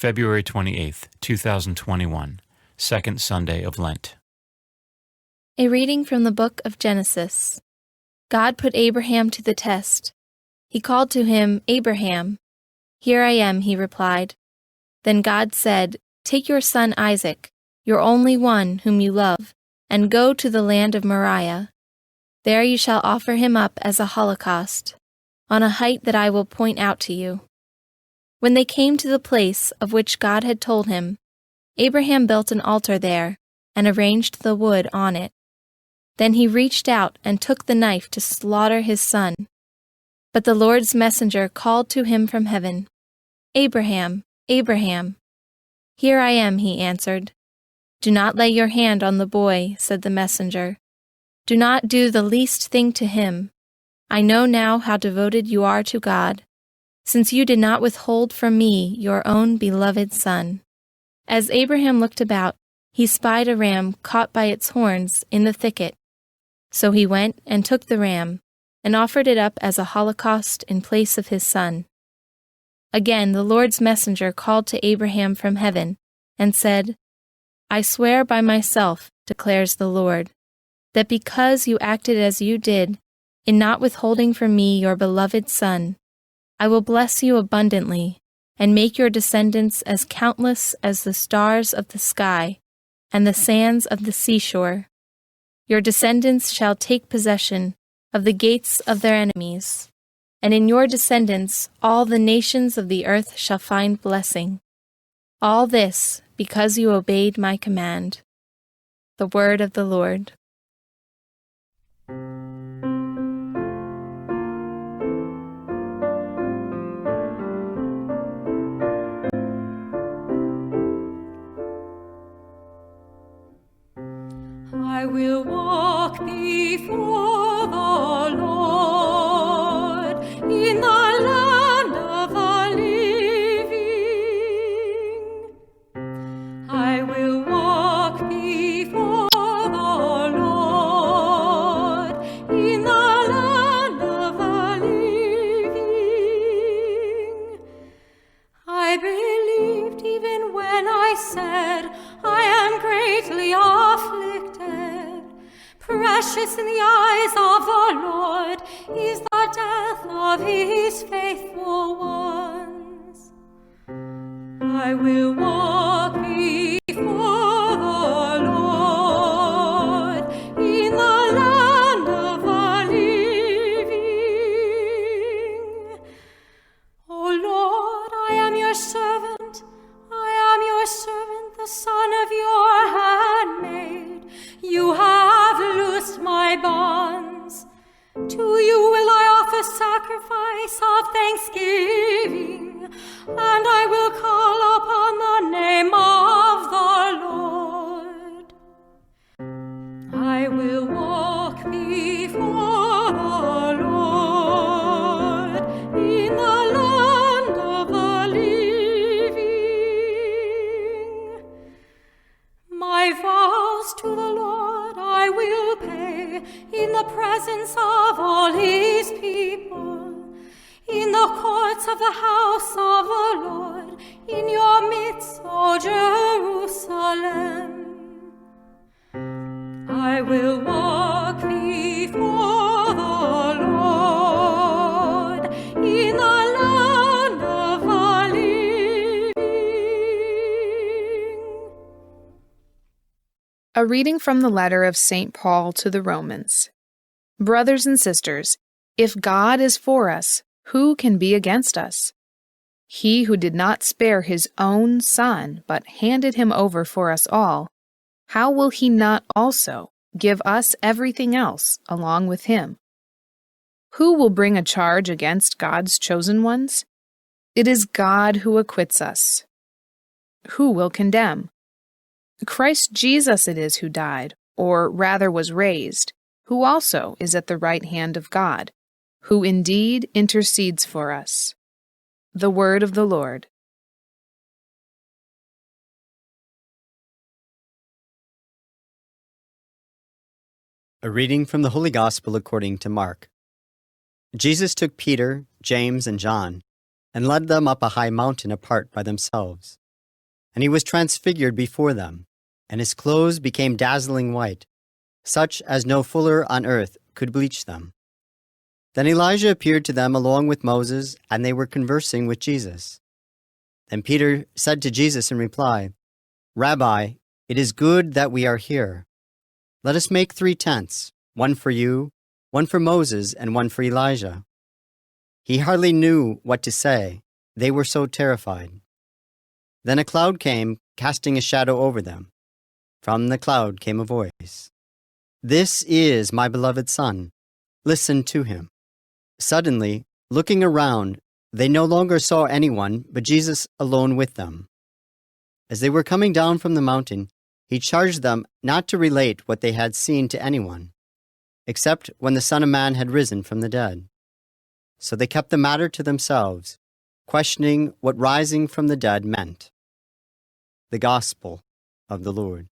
February 28th, 2021, Second Sunday of Lent. A reading from the book of Genesis. God put Abraham to the test. He called to him, "Abraham." "Here I am," he replied. Then God said, "Take your son Isaac, your only one whom you love, and go to the land of Moriah. There you shall offer him up as a holocaust, on a height that I will point out to you." When they came to the place of which God had told him, Abraham built an altar there and arranged the wood on it. Then he reached out and took the knife to slaughter his son. But the Lord's messenger called to him from heaven, "Abraham, Abraham." "Here I am," he answered. "Do not lay your hand on the boy," said the messenger. "Do not do the least thing to him. I know now how devoted you are to God, since you did not withhold from me your own beloved son." As Abraham looked about, he spied a ram caught by its horns in the thicket. So he went and took the ram, and offered it up as a holocaust in place of his son. Again the Lord's messenger called to Abraham from heaven, and said, "I swear by myself, declares the Lord, that because you acted as you did, in not withholding from me your beloved son, I will bless you abundantly, and make your descendants as countless as the stars of the sky and the sands of the seashore. Your descendants shall take possession of the gates of their enemies, and in your descendants all the nations of the earth shall find blessing. All this because you obeyed my command." The word of the Lord. I will walk before the Lord in the land of the living. I will walk before the Lord in the land of the living. I believed even when I said, I am greatly afflicted. Precious in the eyes of the Lord is the death of his faithful ones. I will walk before the Lord in the land of the living. O Lord, I am your servant. I am your servant, the son of your handmaid. You have loosed my bonds. To you will I offer sacrifice of thanksgiving, and I will call upon the name of the Lord. I will walk before the Lord in the land of the living. My vows to the Lord I will pay in the presence of all his people, in the courts of the house of the Lord, in your midst, O Jerusalem. I will walk before the Lord in the land of the living. A reading from the letter of St. Paul to the Romans. Brothers and sisters, if God is for us, who can be against us? He who did not spare his own Son, but handed him over for us all, how will he not also give us everything else along with him? Who will bring a charge against God's chosen ones? It is God who acquits us. Who will condemn? Christ Jesus it is who died, or rather was raised, who also is at the right hand of God, who indeed intercedes for us. The word of the Lord. A reading from the Holy Gospel according to Mark. Jesus took Peter, James, and John, and led them up a high mountain apart by themselves, and he was transfigured before them, and his clothes became dazzling white, such as no fuller on earth could bleach them. Then Elijah appeared to them along with Moses, and they were conversing with Jesus. Then Peter said to Jesus in reply, "Rabbi, it is good that we are here. Let us make 3 tents, one for you, one for Moses, and one for Elijah." He hardly knew what to say. They were so terrified. Then a cloud came, casting a shadow over them. From the cloud came a voice, "This is my beloved Son. Listen to him." Suddenly, looking around, they no longer saw anyone but Jesus alone with them. As they were coming down from the mountain, he charged them not to relate what they had seen to anyone, except when the Son of Man had risen from the dead. So they kept the matter to themselves, questioning what rising from the dead meant. The Gospel of the Lord.